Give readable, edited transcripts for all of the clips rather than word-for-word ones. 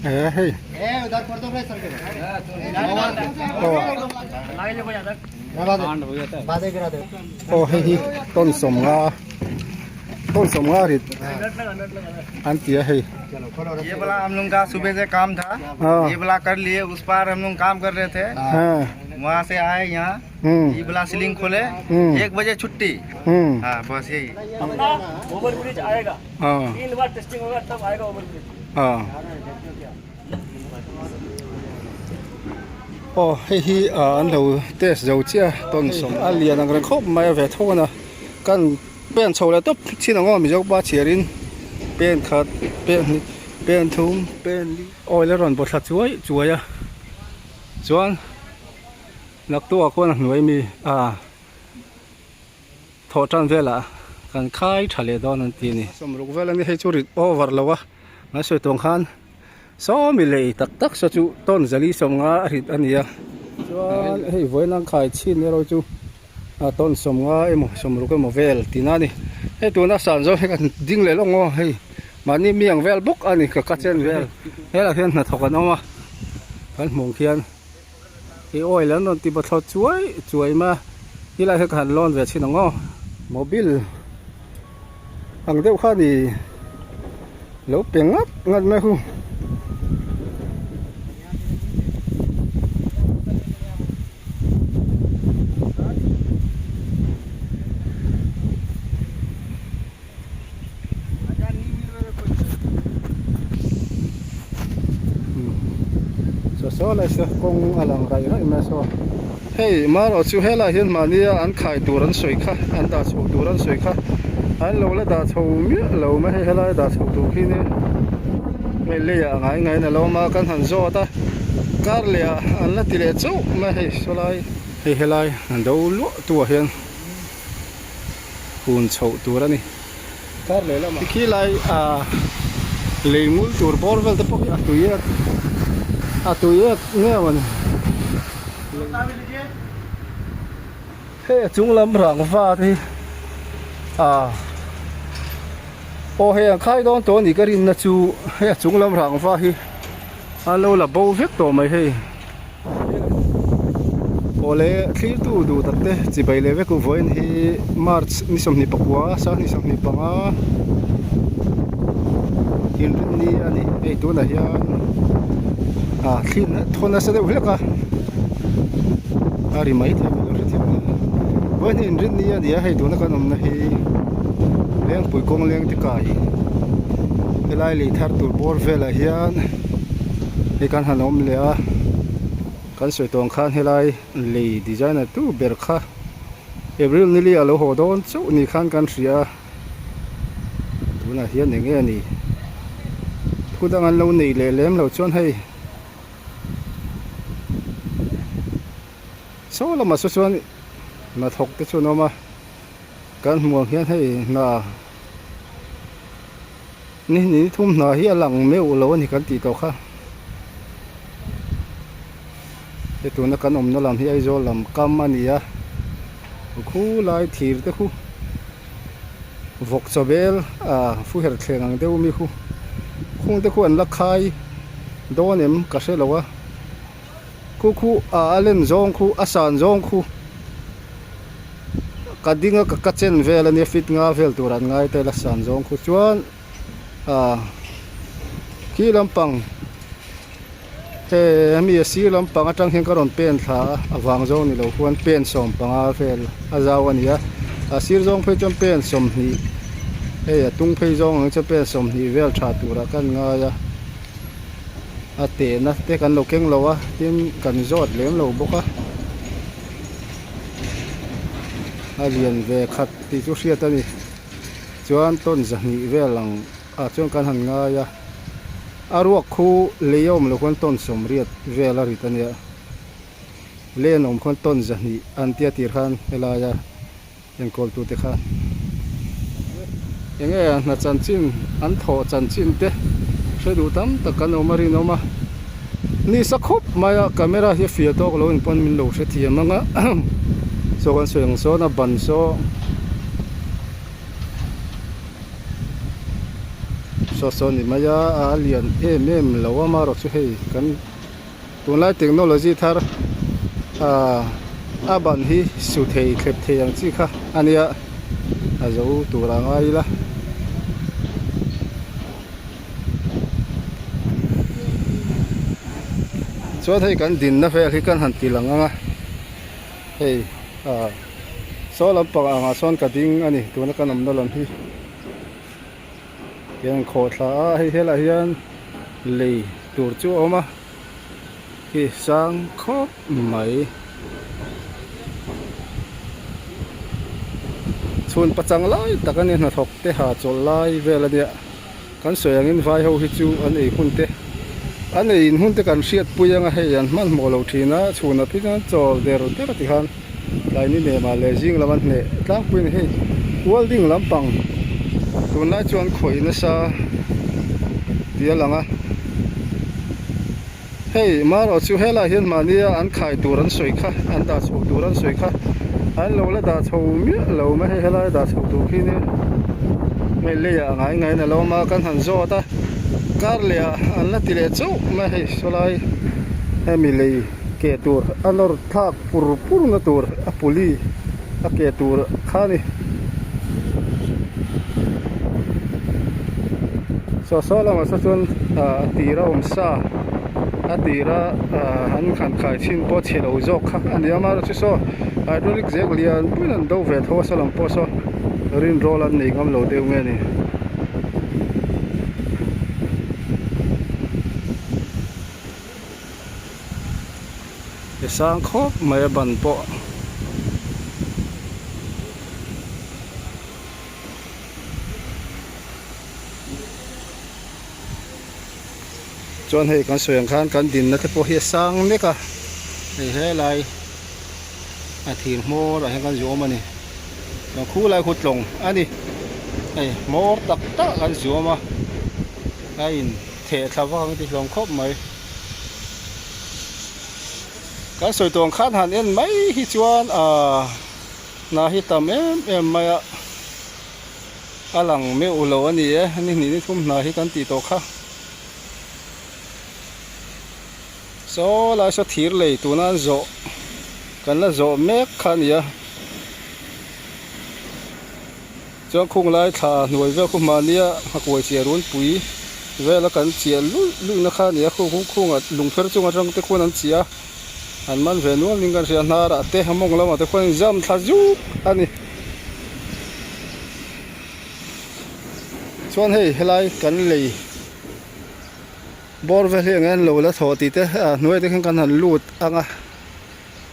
เฮ้ยโอ้เฮ้ยต้นสมงาดิอันเตี้ยเฮ้ย ये वाला हम लोग का सुबह से काम था ये वाला कर लिए उस पार हम लोग काम कर रहे थे वहाँ से आए यहाँ ये वाला सीलिंग खोले 1 बजे छुट्टी हाँ बस यही ओवर ब्रिज आएगा 3 बार टेस्टिंग होगा तब आएगा ओवर ब्रिजโอ้เฮ้ยอันเราเตะเจ้าเจ้าต้นสมอันเลียนกันครบไม่เวทโทนะกันเป็นโชว์แล้วตุ๊บที่น้องมีเจ้าบ้าเชียรินเป็นขัดเป็นทุ่มเป็นโอ้ยแล้วรอนบทสัตว์ช่วยส่วนนักตัวคนหน่วยมีโทษจันเวลาการค่ายทะเลดอนนั่นทีนี่สมรุกเวลานี้ให้จุริตโอเวอร์แล้ววะมาช่วยตรงขันซ้อมมีเลยตักจู่ต้นจะลีสมงาอริดอันนี้ส่วนให้ไว้นั่งขายชิ้นนี้เราจู่ต้นสมงาสมรุกก็มาเวลทีนั่นนี่ให้ตัวนักสันจะให้กันดิ้งเลยลงอ๋อให้มันนี่มีอย่างเวลบุกอันนี้ก็กัดเส้นเวลให้เราเห็นนักถกกันออกมาพันมงเขียนไอ้อ้อยแล้วนนตีบัตรช่วยมาที่เราให้กันร้อนเวชินอ๋อโมบิลอังเดียวข้านี่แล้วเปลี่ยนงัดไหมคุณโซ่เลยสิคงอลังไรนะแม่โซ่เฮ้ยมาเราชูเฮล่าเห็นมาเนี่ยอันขายตัวรันสวยค่ะอันดาชูตัวรันสวยค่ะอันเราละดาชูมีเราไม่ให้เฮล่าดาชูตัวที่นี่ไม่เลี้ยไงนะเรามากันหันโซ่ตาการเลี้ยอันละติเลจูไม่ให้โซ่เลยให้เฮล่าอันดูลุ้ตัวเห็นคุณชูตัวรันนี่การเลี้ยละมาที่ไรเลี้ยงูตัวบอลเวลต์พวกตัวเยอะตัวเยอะเนี่ยมันเฮ้ยจุงลำหลังฟ้าที่โอ้เฮ้ยใครโดนตัวนี้ก็รินนะจูเฮ้ยจุงลำหลังฟ้าที่เราละโบเฟกตัวไม่เฮ้ยโอเล่ที่ดูตัดเตะจีบไปเลยเวกุฟอยน์ที่มาร์ชนิสมนิปกัวสาวนิสมนิปังอินรินนี่อันนี้ไอ้ตัวไหนยาที่ทุนน่ะเสด็จวิลกะริมาฮิตเลยรู้ที่วันนี้รินนี่เดียให้ดูนักนมนะให้เลี้ยงปุ๋ยกงเลี้ยงที่ไก่เวลาลีทัดตัวบอลเวลาเฮียนให้การหันนมเลยการสวยตรงข้างให้ไล่ลีดีใจนะตู้เบิร์ค่าเอเวอร์นี่ลีอาโลโหดอนเจ้านี่ข้างกันเสียดูนะเฮียนอย่างเงี้ยนี่พูดดังนั้นเราหนีเลยเลี้ยงเราชวนให้โซ่เรามาส่วนมาถกแต่ส่วนออกมาการมองเห็นให้นี่ทุ่มหน่าเฮียหลังไม่อุโลนี่กันตีตัวข้าไอตัวนักการอมนั่นลำที่ไอโจลำกำมันนี่คู่ลายถีบแต่คู่วกซาเบลฟูเฮร์เทงังเดี๋ยวมีคู่แต่คู่อันละคายโดนเอ็มกระเซลวะคู่อาเลนจงคู่อาสานจงคู่กัดดิ้งกับกัดเชนเวลนี่ฟิตงาเวลตัวรันง่ายแต่ละสานจงคู่ชวนขี้ลำปังมีสีลำปังจังเห็นกระดอนเป็นท่าวางจงนี่เราควรเป็นสมปังอาเวลอาจาวันนี้สีจงเพื่อจำเป็นสมนี่ตุ้งเพื่อจงจะเป็นสมนี่เวลชาตัวรักันง่ายเตะนะเตะกันเราเก่งเราวะทีมกันยอดเลี้ยงเราบุกเรียนเวขัดที่จุดเสียตอนนี้จวนต้นจะมีเวลังจวนกันหันง่ายรวกคู่เลี้ยวมันคนต้นสมเรียดเวลาริตันเนี่ยเลี้ยนอมคนต้นจะมีอันเตียตีขันเวลายังกอลตัวเตะขันยังไงนัดจันจินอันโถจันจินเตะช่วยดูตั้มตะกันออกมารินออกมานี่สักครบมายากาเมราเฮียฟิโต้ก็เราอินปอนมินโลเสียทีมั้งโซกันสวยงโซนะบันโซ โ so ni maya alien em lawa marok chu hei kan tunlai technology thar aban hi su thei khlep thei ang chi kha ania azo turanga ila chuan hei kan din na fel hi kan han tilanga hei so lampang anga son ka ding ani tuna kan amna lam hi yang kho thla hi hela hian lei tur chu oma hi sang khop mai chun pachang lai takani na thok te ha chol lai vela dia kan soyang in vai ho hi chu an ei hun te an ei in hun te kan riat puyanga heian man mo lo thina chuna pina chol der ti khan lai ni ne ma le jing laman ne tlang puin hei welding lampang tunai chuan khoi na sa tia langa hei maro chu hela hian mania an khai turan soi kha an da chu turan soi kha an lo la da chho mi lo ma hei hela da chho tu khi ni mai le ya ngai na lo ma kan han zo ta kar le an la ti le chu ma hei solai hemi le ke tur anor thak pur na tur apuli ake tur khani so la ma sa chun tira sa atira han khan khai chin po chelo jok kha ania ma chu so hydraulic jack lian punan do ve tho salam po so rin roll an nei ngam lo deu nge ni sang khop mai ban po chuan hei kan soyang khan kan din na te po hi sang meka he lai a thir mo ra he kan zo ma ni na khu lai khut long ani ei mor tak ta kan zo ma ai in the thawang ti long khop mai kan soi tong khan han en mai hi chuan na hi tam em maya alang me ulo ani e ni thum na hi kan ti to kha so la so thir lei tunan zo kan la zo mek khan ya chong khung lai tha nuai ve khu mania hakoi che run pui ve la kan che lu na khan ya khung lung fer chunga rang te khon an chia an man ve nual ning kan ria na ra te hamong lama te khon jam tha ju ani chuan hei helai kan lei bor ve he ngan lo la tho ti te nuai te kan han lut anga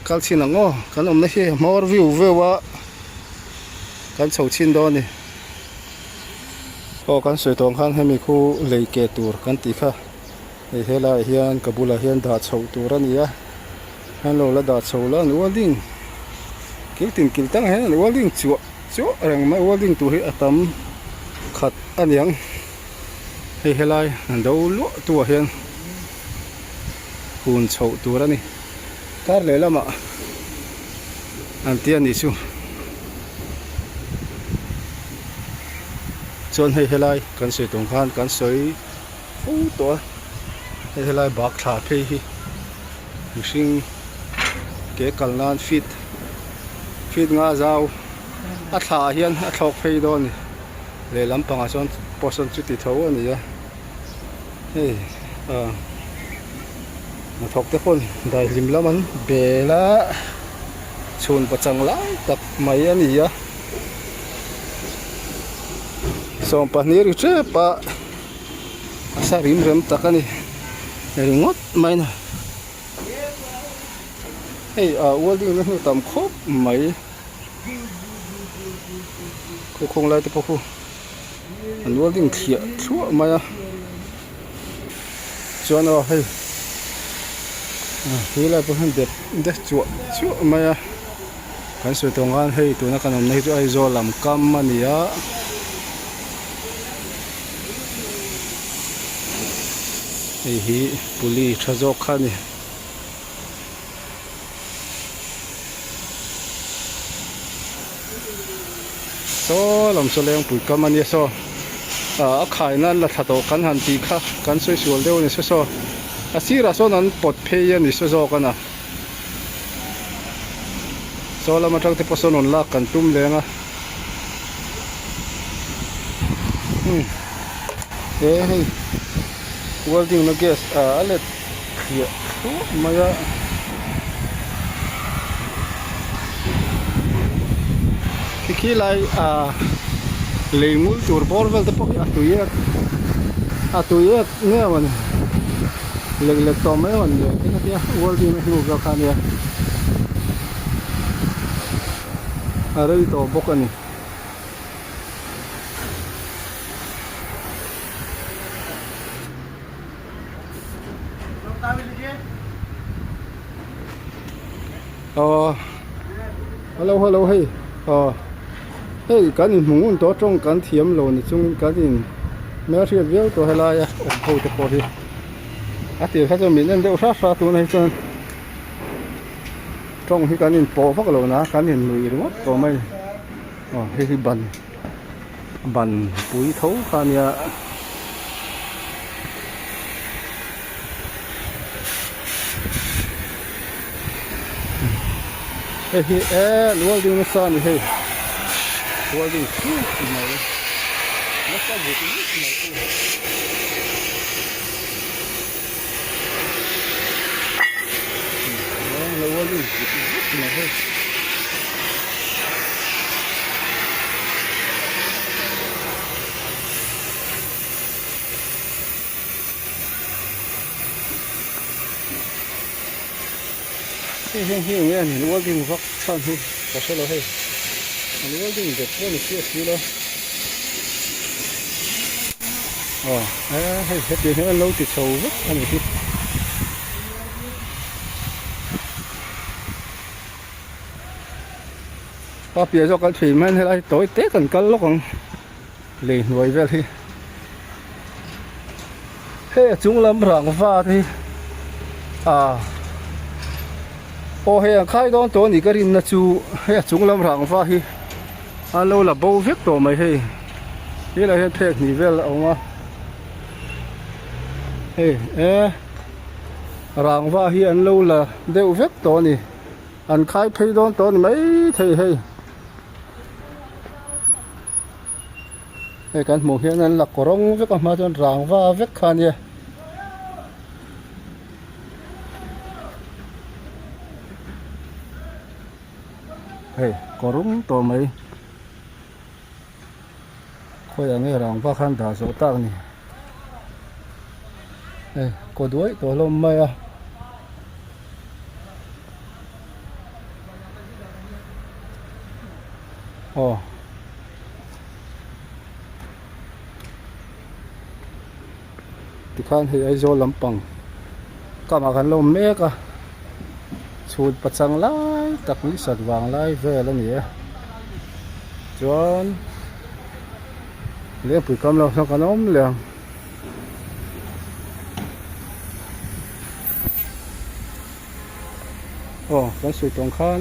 kal chin ango kan om na he more view ve wa kan chho chin do ni o kan soi tong khan hemi khu lei ke tur kan ti kha hei helai hian kabula hian da chho tur ania han lo la da chho la welding kiltin kiltang he welding chu rang ma welding tu hi atam khat aniang hei helai an do lo tu hian hun chho tur ani kar le lama an tian ni chu chon hei helai kan soi tong khan kan soi fu to hei helai bak tha phei hi mishing ke kalnan fit nga zau a tha hian a thok phei do ni le lampang a chon poson chu ti tho ani ya hei na thok te khon dai lim laman bela chun pachang lai tak mai ani ya som panir che pa asa rim rem takani ringot mai na hei welding na tam khop mai ko khong lai te po khu an welding thia thua mai a chuan hei hi lai po han de chu mai a kan soi tong an hei tu na kanom nei chu ai zo lam kam mania hi puli thazok khani so lam so leng pui kam ani so ขายนั่นละถ้าโตกันหันตีค่ะกันสวยๆเร็วนี่ซอสิระโซนั้นปลดเพยนี่ซอกันนะโซละมาทักที่ปสนนลักกันตุ้มเลยนะเฮ้ยวันที่นักเก็ตอะไรเขียมาจะขี้ไล่เลยมูลตัวบอลเวลต์พวกตัวเยอะเนี่ยมันเล็กๆตัวไม่มันเนี่ยที่นั่นเนี่ยวันที่ไม่รู้ราคาเนี่ยอะไรตัวพวกนี้ฮัลโหลเฮ้ยเฮ้ยกันนี่หมูตัวตรงกันเทียมโลนี่จงกันนี่แม่เทียบเดียวตัวอะไรอ่ะโอ้โหจะพอดีที่เขาจะมีนั่นเดียวซาตัวไหนจนตรงที่กันนี่โปฟักโลนะกันนี่ลุยหรือว่าตัวไม่เฮ้ยบันปุ๋ยเท้ากันเนี่ยเฮ้ยวัวดิ้งไม่สั่นเฮ้ยวัวดิ้งสู้มาเลยแล้วก็บุกนี่มาแล้ววัวดิ้งบุกมาเฮ้ยเนี่ยนี่วัวดิ้งฟักสั่นเฮ้ยก็ใช่เลยเฮ้ยอันนี้วัวดิ้งเด็กเนี่ยนี่เสียสิเลยเฮ้ยเฮ็ดให้เราติดโซ่อันนี้ที่พอเปลี่ยนจากการถีบมันให้ไรตัวเตะกันล็อกของเล่นไว้แบบที่เฮ้ยจุงลำหลังฟ้าที่โอ้เฮ้ยใครโดนตัวนี้ก็รินนะจูเฮ้ยจุงลำหลังฟ้าที่เราละโบเวกตัวไม่เฮ้ยนี่เราเห็นเทคนิคเวลเอามาเฮ้หลังฟ้าที่อันเราละเดือเวกตัวนี้อันใครไปโดนตัวนี้ไม่เฮ้ยกันหมู่เฮียนั้นหลักกร้องเวกมาจนหลังฟ้าเวกขันเนี่ยเฮ้ยกรุ่งตัวไหมค่อยอย่างนี้หลังฟ้าขันด่าโสตักนี่เฮ้ยก็ด้วยตัวลมไหมที่ข้างที่ไอโจลำปังก็มากันลมเมฆสูดปัจจังไล่ตักนิสัตวางไล่เวลนี่จนเลี้ยงปุ๋ยกำลังสังขนมเลี้ยงกันสวยตรงข้าง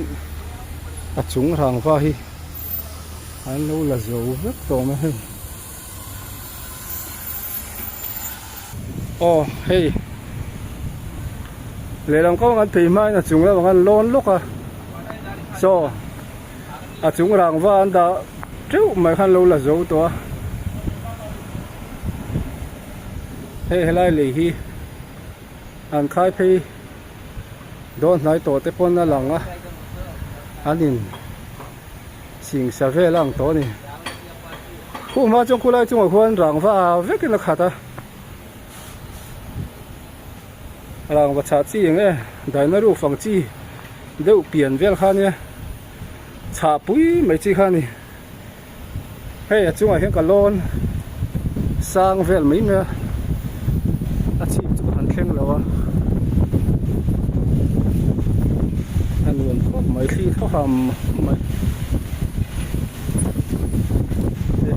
จุงทางฟ้าฮีอันนู้นละโจ้เวกตัวไม่เห็นเฮ้ยเลี้ยงก็มันตีไม้นะจุงแล้วมันล้นลุกจุงทางฟ้าอันดาจิ้วไม่คันรู้ละโจ้ตัวเฮ้ยไล่เลยฮีอันคล้ายพี่โดนไหนตัวเตปนนั่นหลังอันนี้สิ่งเสพหลังตัวนี่ผู้มาจงคุไลจงควรหลังฟ้าเวกินละขาดหลังวัชจีอย่างเงี้ยได้นรูฟังจีเดี๋ยวเปลี่ยนเวลขาเนี่ยชาปุ้ยไม่จีขานี่เฮ้ยจงเห็นกันล้นสร้างเวลไม่เนี่ยอาชีพจุกหันเข่งแล้วอันนู้นก็ไม่ที่เขาทำไม่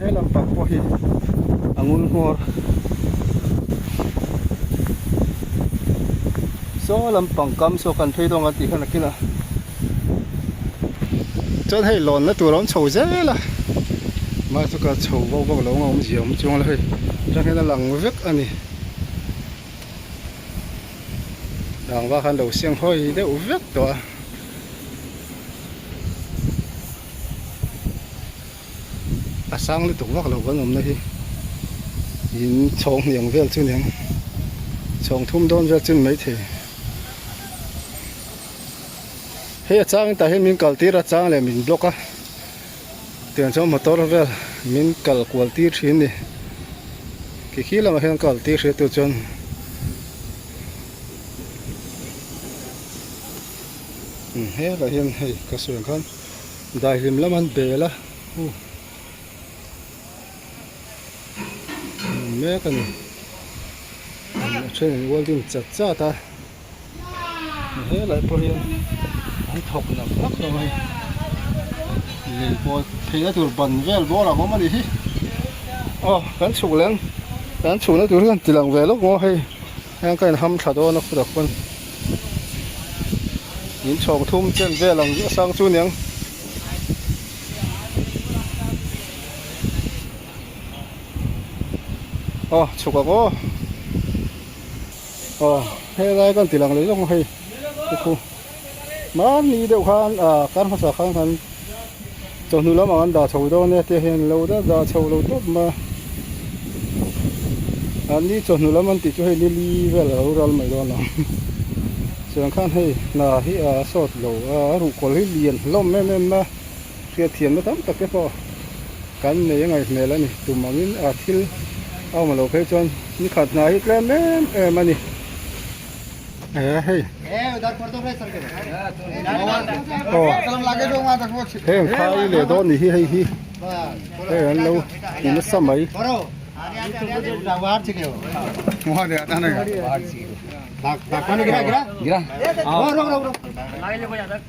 ให้ลำปักพอดีองุ่นหัวโซ่ลำปังกำโซ่กันเพลดองกันตีขนาดนี้ละจนให้หล่นแล้วตัวร้อนโฉวเจ๊ละ มาสุกะโฉวบ่ลงเอามันเสียมจงเลยจังให้หลังเวกอันนี้ดังว่าคันเราเสียงห้อยได้เวกตัวอาสังเลยตกว่าเราก็งมเลยยินชงอย่างเวลจุนยังชงทุ่มโดนเวลจุนไม่เทเฮ้ยจ้างแต่ให้มินกัลตีระจ้างเลยมินบล็อกอะเตือนชมมอเตอร์เวลมินกัลกวลตีชิ้นนี่ขี้ๆแล้วมาเห็นกัลตีเสียตัวจนเฮ้ยเราเห็นเฮ้ยกระสุนกันได้ริมแล้วมันเบลละแม่กันเช่นวันที่จัดจ้าตาเฮ้ยหลายพอยังอันถกหนักนักเลยนี่พอเพียงตัวบันเวลบ่ละมันดิอ๋อกันฉุกแล้วกันฉุกแล้วตัวเรื่องตีหลังเวลแล้วก็ให้ยังกันทำขัดตัวนักดอกคนยินชงทุ่มเช่นเวลหลังสร้างจุนยังอ๋อฉุกก็อ๋อให้ได้กันตีหลังเลยต้องให้คุณมันนี่เดี๋ยวการภาษาข้างกันจนนู้นแล้วมันด่าชาวโดนเนี่ยที่เห็นเราด่าชาวเราตุ๊บมาอันนี้จนนู้นแล้วมันติดจะให้ลีเวลเราไม่โดนหรอกส่วนข้างให้น่าที่สอดเรารูกคนให้เรียนล้มแม่มาเสียเทียนมาทำแต่แค่พอกันในยังไงเนี่ยแล้วนี่ตุ่มมันทิลเอามาเราเพจนนี่ขาดหนาอีกแล้วแม่มานี่เฮ้ยउधर कर दो भाई सर के कलम लागे दो वहां तक वो हे खाई ले दो नहीं है ही हे हेलो इन समय करो आने वार छिके हो वहां दे आने वार छिके भाग पानी गिरा रोक लागे ले भैया तक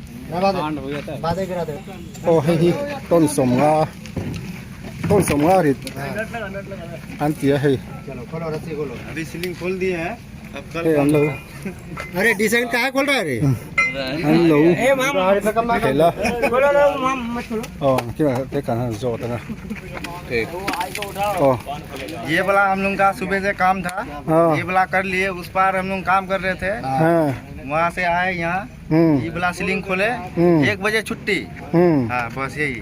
कांड हो जाता है बादे गिरा दे ओ हे हीต้นสมงาริอันเตียให้ चलो खोलो रस्सी खोलो अभी सीलिंग खोल दिए हैं अब कल हम लोग अरे डिजाइन कहाँ खोल रहा है रे हम लोग हेला खोलो रे मत खोलो क्या देखा ना जो था ना ये वाला हम लोग का सुबह से काम था ये वाला कर लिए उस पार हम लोग काम कर रहे थे वहाँ से आए यहाँ ये वाला सीलिंग खोले 1 बजे छुट्टी हाँ बस यही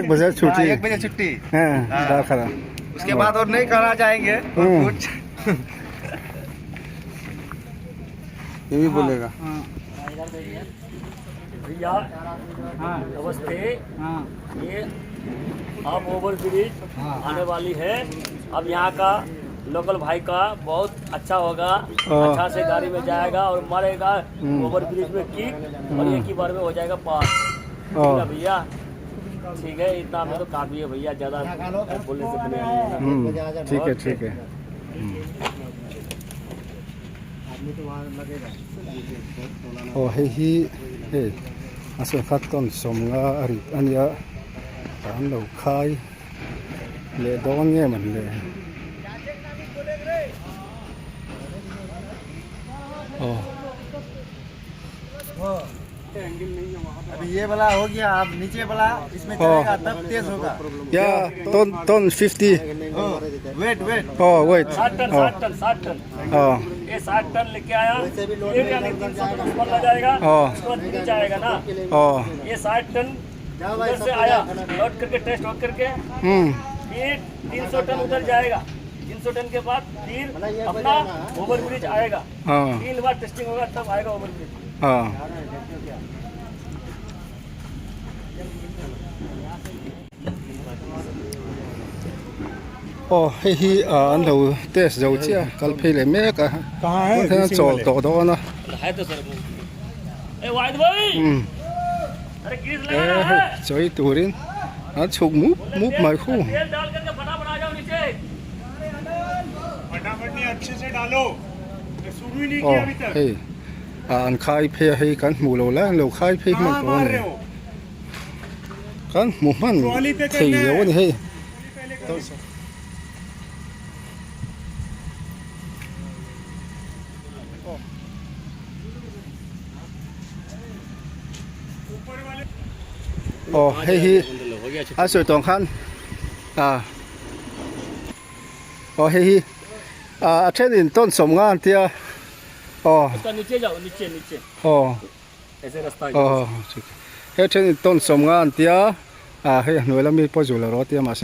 1 बजे छुट्टी 1 बजे छुट्टी हाँ उसके बाद और नहीं करना चाहेंगे कुछ ये भी बोलेगा भैया नमस्ते ये अब ओवर ब्रिज आने वाली है अब यहाँ का लोकल भाई का बहुत अच्छा होगा अच्छा से गाड़ी में जाएगा और मरेगा ओवर ब्रिज में किक और एक ही बार में हो जाएगा पास भैया ठीक है इतना में तो काफी है भैया ज्यादा बोलने से बने ठीक हैโอ้เฮ้ยอาศัยขัดต้นสมงาอริอันยะตามเราคายเลดอนเนี่ยมันเลยअभी ये वाला हो गया अब नीचे वाला इसमें चलेगा तब तेज होगा याต้น 50 वेट वेट 60 टन ये 60 टन लेके आया एक यानी 300 टन ऊपर लग जाएगा उसके बाद नीचे आएगा ना ये 60 टन उधर से आया लोड करके टेस्ट वर्क करके फिर 300 टन उधर जाएगा 300 टन के बाद फिर अपना ओवर ब्रिज आएगा 3 बार टेस्टिंग होगा तब आएगा over bridge Ồ, hi anh đầu test dầu chứ, cần phải lấy mẹ cả. Có thể trộn tổ đó nó. Chơi tủ đi, anh chụp múp máy khu. Ồ, hey, anh khai phê hay cắn mù lầu lá, lầu khai phê mà có này. Cắn mù man, thầy yếu này hey. Ồ, hey hi, anh sửa tổng khăn, हे ही ट्रेनต้นสมงานเตียउसका नीचे जाओ नीचे ऐसे रास्ता हे ट्रेनต้นสมงานเตียเฮ้ยหน่วยละมีปอจุลรอเตียมาเส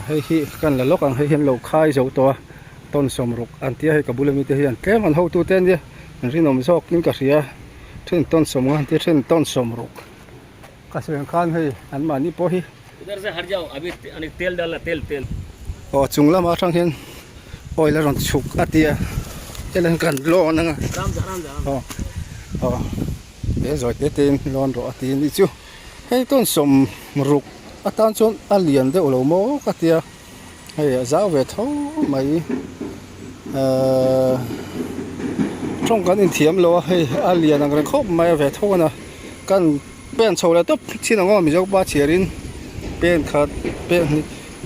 เฮ้ยฮีกันละลอกอังเฮ้ยเห็นโลกค่ายเจ้าตัวต้นสมรุกอันเตียให้กับบุลมีเตียนแกมันเฮาตูเต้นเดียมันรินอมซอกกินกะเสียเช่นต้นสมงานเตียเช่นต้นสมรุกกะเสียงคันเฮ้ยอันมานี่ปอฮี इधर से हट जाओ अभी अनेक तेल डालना तेलจุงละมาทางเห็นโอ้ยแล้วรอนฉุกอาเตียจะเล่นกันร้อนนะ आराम से เดี๋ยวจอยเต้นร้อนรออาเตียนี่จูให้ต้นสมรุกอาตานชนอาเลียนเดอโลโมกะเตียให้จ้าเวทเอาไม่ช่องกันอินเทียมโลให้อาเลียนกันครบไม่เวทเอานะกันเป็นโชว์แล้วตุ๊บที่น้องมีจกบ้าเชียรินเป็นขัดเ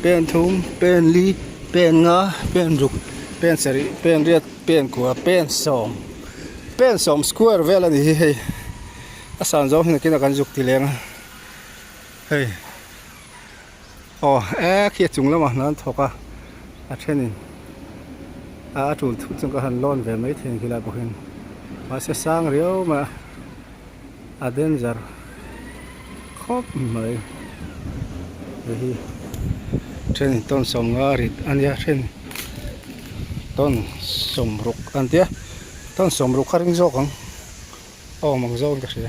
ป็นทุ่มเป็นลีเป็นงาเป็นรุกเป็นสรีเป็นเรียดเป็นกัวเป็นสมสควอร์เวลานี่เฮ้ยอาสานจอมกินกันจุกทีเลี้ยงเฮ้ยเขียดจุงแล้วมั้งนั่นทอกเช่นนี้จุนจุงก็หันล้อนแบบไม่เทียนกีฬาบุหินมาเสียสร้างเรียวมาเดนจาร์ครบไหมเฮ้ยเช่นต้นสมงาริดอันนี้เช่นต้นสมรุกอันเดียต้นสมรุกคาริงโจกังมังโจกันก็เสีย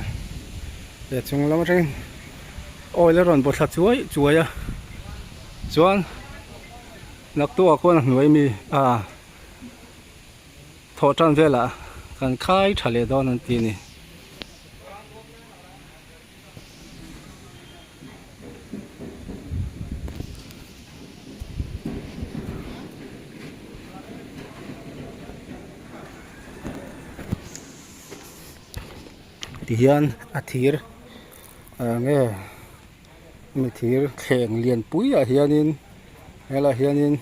เดี๋ยวจุงแล้วมาเช่นแล้วรอนบทช่วยจวนนักตัวคนหน่วยมีทอจันเวลาการขายทะเลดอนนั่นทีนี่ที่ยันอาทิตย์เนี่ยมีที่แข่งเรียนปุ๋ยเฮียนินเฮล่าเฮียนิน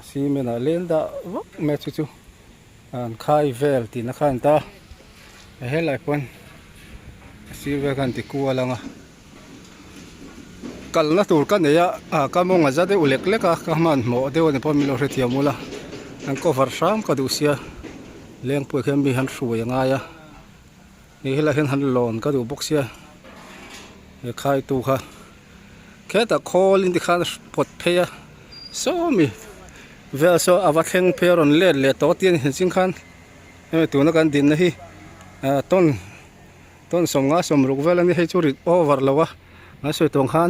ซีเมน่าเล่นดาวแม่จู่ๆขายเวลที่นักขันตาเฮล่าปนซีเวกันที่กัวลังกัลน่าตูร์กันเนี่ยก็มองว่าจะได้อุเล็กเล็กก็มันหมดเดี๋ยวนี้พอมีโลเทียมูละอันก็ฟาร์ชามก็ดูเสียเลี้ยงปุ๋ยเข้มมีหันสวยยังไงนี่เฮล่าเห็นหันหลอนก็ดูบกเสียขายตู้ค่ะแค่แต่คอลินที่ข้าปวดเพียโซมีเวลโซอาวัตเฮงเพียรอนเล่โตเตียนเห็นสิงคันตัวนักการดินนะฮีต้นสมงาสมรุกเวลนี่ให้จุริตโอเวอร์แล้ววะมาสวยตรงขัน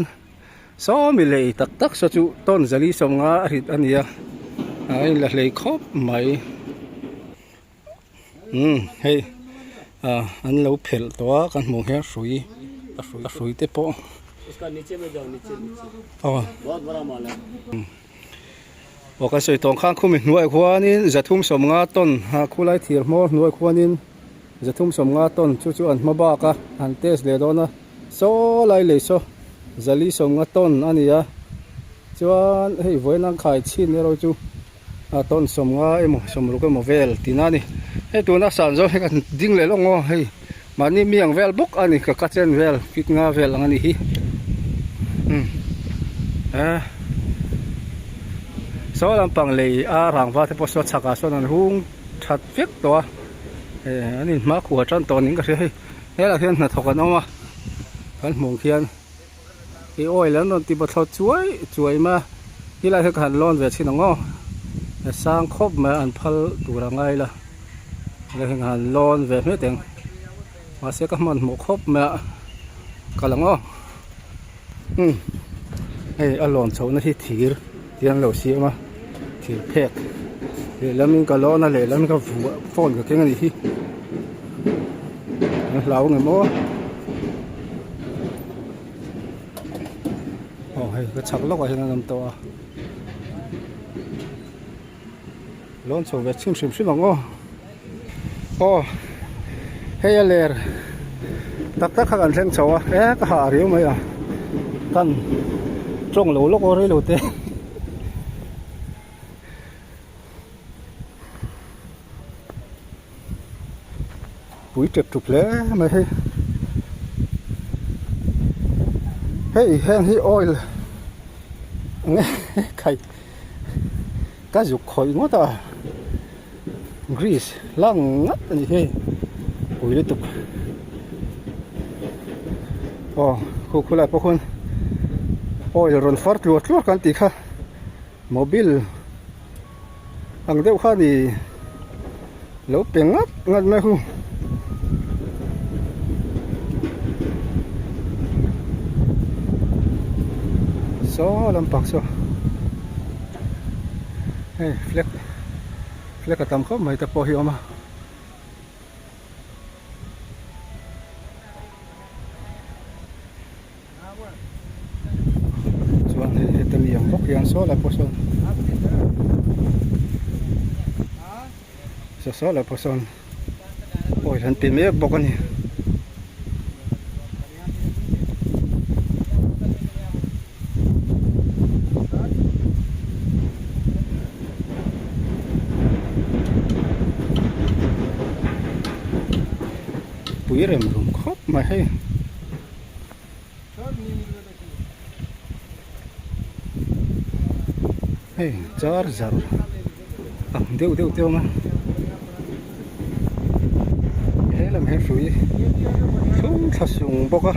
โซมีเลยตักสจูต้นจลีสมงาอริดอันนี้เลยครบไหมเฮ้ยอันเราเผิดตัวกันมองเห็นสวยเตปอउसका नीचे में जाओ नीचे बहुत बड़ा माल है บอกกันสวยตรงข้างคุ้มหน่วยขวานี่จะทุ่มสมงาต้นหาคู่ไล่เถียร์มอหน่วยขวานี่จะทุ่มสมงาต้นจู่ๆอันมาบ้ากะอันเตสเลดอนะโซไล่เลยโซจะลีสมงาต้นอันนี้จวนเฮ้ยไว้นั่งขายชิ้นเนี่ยเราจู่ต้นสมงาสมรุกเวลตีนั่นนี่ให้ตัวนักสานโซให้กันดิ้งเลยลงเฮ้ยมันนี่มีอย่างเวลบุกอันนี้ก็กัดเส้นเวลฟิกงาเวลอันนี้โซลำปังเลยหลังว่าที่พอสวดสักการะนั้นหุ่งชัดฟิกตัวอันนี้มาขวดจนตอนนี้ก็ใช่เนี่ยเราเห็นหน้าถกกันออกมากันมองเขียนอ้อยแล้วนนตีบทช่วยมาที่เราเห็นกันร้อนเวทีน้องสร้างครบมาอันพัลตัวไงล่ะเราเห็นกันร้อนเวทไม่เต็งมาเสียก็มันหมกครบมากันละง้ออารมณ์โชว์นั่นที่ถีร์เตียนเหล่าเสียมาถีร์เพกแล้วมันก็ร้อนนั่นแหละแล้วมันก็ฝนก็เก่งอันนี้ที่เราเงี้ยมั้งก็ชักล็อกอะไรนั่นตัวร้อนโชว์แบบชิมมั้งให้เลร์ตักกันเส้นโชว์ก็หาเรียวไหมกันตรงหลูลูกโอริลูเต้ปุ๋ยเจ็บจุกเลยไม่ให้แห้งที่ออยล์ ไข่ก็จุกข่อยงดกรีซล่างงัดนี่เฮ้โอ้ยเลยตุกอ๋อคุยๆพวกคนโอ้ยรอนฟอร์ตลวดกันติค่ะโมบิลอังเดียวค่ะนี่แล้วเป่งงัดไหมคุณโซ่ลำปักโซ่เฮ้ยเฟล็กกระทำเขาไม่ตะโพหิออกมาส่วนเฮตมียมบกยังโซ่ละพอสนโซ่ละพอสนโอ้ยทันตีเมียบกกันนี่ปุ๋ยเริ่มรุมครบมาให้เฮ้ยจาร์เดี๋ยวมาเฮ้ยลำเห็นปุ๋ยชุ่มทัศน์บกอ่ะ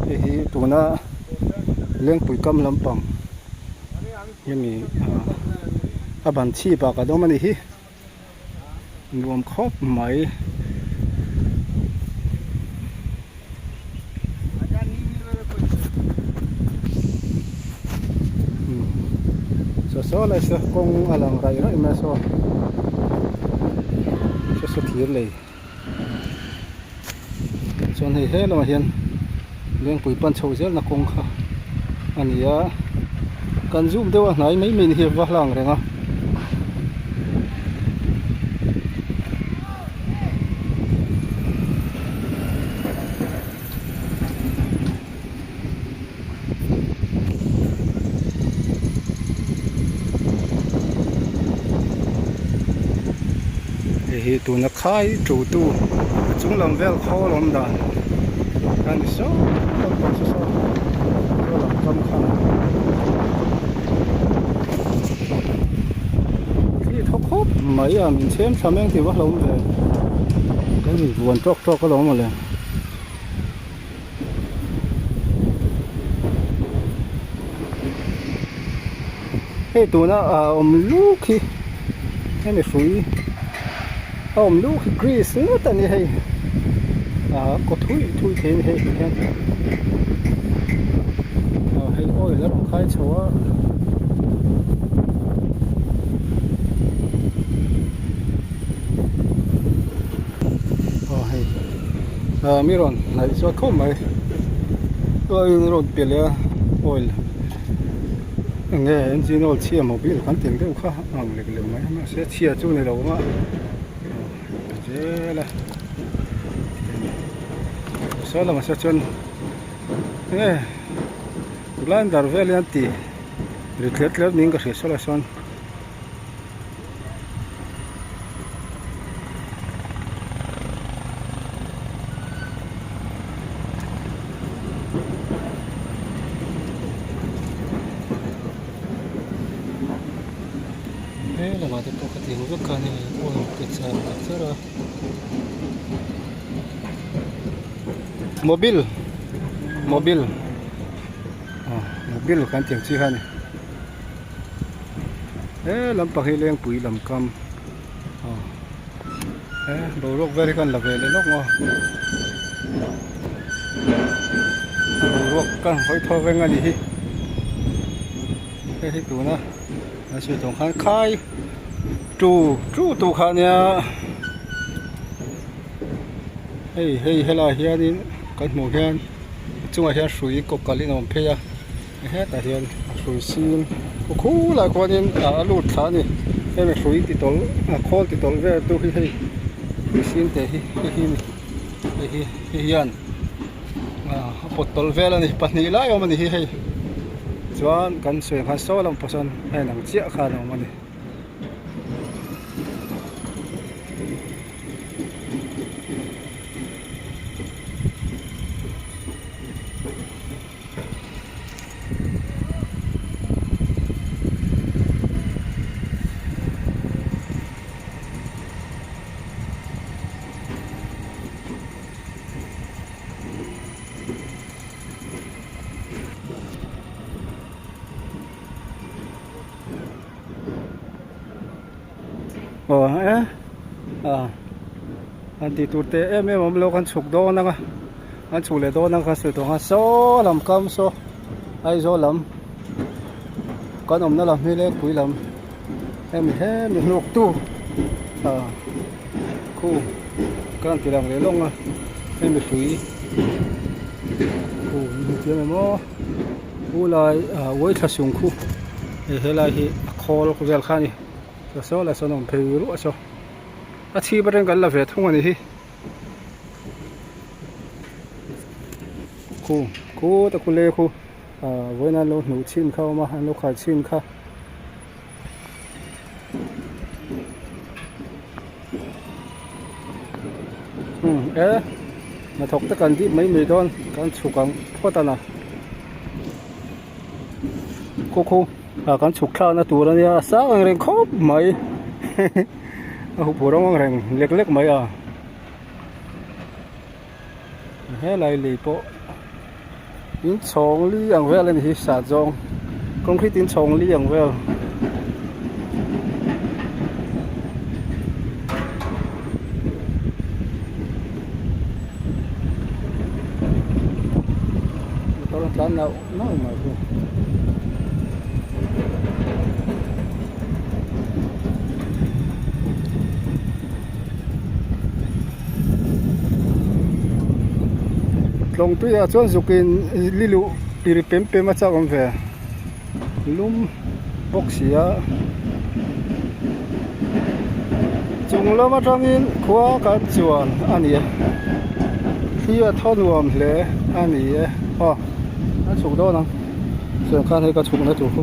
เฮ้ยตัวน่ะเลี้ยงปุ๋ยกำลำปังยังมีบัญชีปากกระดมมันนี่รวมครบไหมโซ่เลยสิคงอลังไรนะไม่โซ่สุดที่เลยส่วนให้เห็นเราเห็นเรื่องปุ๋ยปั้นโชว์เจ้านักคงค่ะอันนี้กันซูมเดี๋ยวไหนไม่มีเหี้ยว่าหลังเลยนะเฮ้ยตัวนักขายจู่จุงลำเวลเขาลำดานกันดิโซ่ต้นต้นโซ่ก็ลำจำคันที่เขาครบไหมมีเช่นทำเองที่ว่าลำเลยก็มีวนจอกก็ลงมาเลยเฮ้ยตัวน่ะลูกที่ให้ไม่ฟุ้ยลูกกรีซนู่นแต่นี่ให้ก็ทุยเทนให้ให้โอ้ยแล้วใครชัวให้มีรอนไหนชัวเข้าไหมก็รอนเปลี่ยนเลยโอ้ยเงี้ยเอ็นจินอลเชียร์โมบิลขันเต็มเดียวค่ะเล็กๆไหมมาเสียเชียร์จู่ในเราว่าlah soalnya masa cun bulan darvel nanti lihat minggu sih soalnya son lama tu kau ketemu bukan ni, oh kita terus mobil kan tiang cihan lampak hileng pui lam kam dorok veri kan lavel lok ngo dorok kan hoi tho venga ni hi tu na sui tong khan khai tu khan ya hey hela hian in kan hmu hian chunga hian hrui kop kalin awm phei a heta hian hrui sin khula kwanin lut thla ni hemi hrui ti tol khol ti tol ve tu hi hei sin te hi hian pot tol vel ani pahnih lai awm ani hi hei chuan kan sui khan so lam pasan hen ang chia khan awm ani Oh, anti turte me mom lo kan chuk do na nga an chule do na ka se to ha so lam kam so ai zo lam kan om na lam mi le pui lam em he mi lok tu khu kan ti lang le long a em mi pui khu mi ti me mo u lai woi tha sung khu e he lai hi khol khu zel khani so la so nom pe ru so a thi ba ren kan la ve thung ani hi khu ta khu le khu với nó lô nụ chim khâu mà lô khai chim kha mà thọc tất cả đi mấy mì đòn con chụp con phốt ta nào khu con chụp khao nó tủ ra nha sáng anh rèn khốp mấy hụp bùa đông anh rèn lệch mấy thế này lì bộ tiếng chong li ang vel lên hi sa jong con khi tiếng chong li ang vel tao tan nào nói mà thôi long tu ya chon zukin lilu iri pempe ma cha om ve lum boxia chung lo ma tangin khwa ka chuan ani thia thonuam hle ani a chuk do nang so khan he ka chuk na tu khu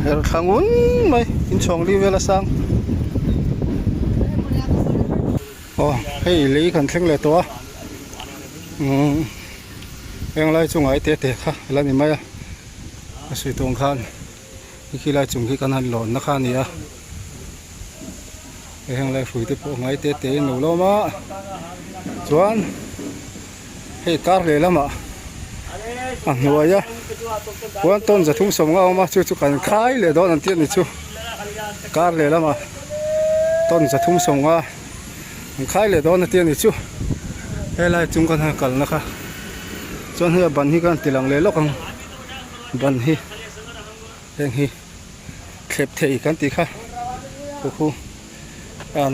her thangun mai in chong li vela sang hei li kan thleng le to em lại chung ai tê tê kha là ni mai a sui tong khan khi lại chung khi kan han lon na khan nia em lại phui te po ngai tê tê no lo ma chuan hei kar le lama nuai ya wan ton za thum som nga ma chu chu kan khai le don an tian ni chu kar le lama ton za thum som nga khai le don an tian ni chu he lai chung kan ha kal na kha chon he ban hi kan tilang le lokang ban hi heng hi khep thei kan ti kha khu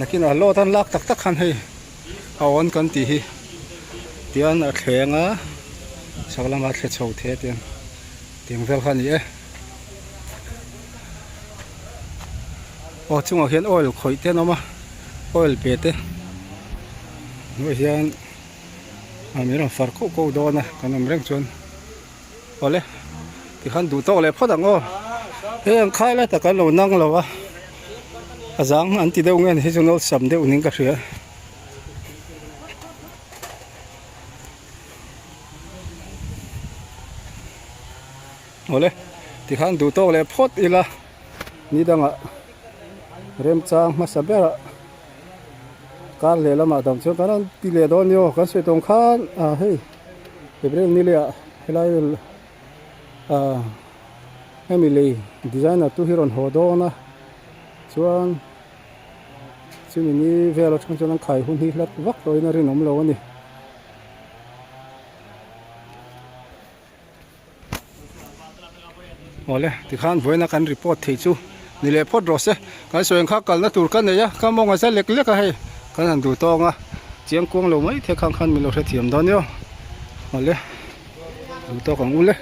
nakin a lo tan lak tak tak khan hei awon kan ti hi tian a thlenga saklama the chho the tian ting vel khan ni chung a hian oil khoi te no ma oil pe te noi hian Amir far ko do na kanam reng chon ole ti khan du to le phodang he ang khai la ta kan lo nang lo wa azang an ti deu ngen he jonol sam deu ning ka hria ole ti khan du to le phot ila ni danga rem chang ma sabera kar le lama dam chu kan ti le don yo kan se tong khan hei ebrel ni le helai emily designer tu hiron hodona chuan chumi ni velo chang chang khai hun hi lat vak toina rin om lo ani ole ti khan voina kan report thei chu ni le phot ro se kan soeng kha kal na tur kan ne ya ka mong a sa lek lek a hei kan han du tonga chiang kuang lo mai the khang khan mi lo the thiam don yo ole du to kang ule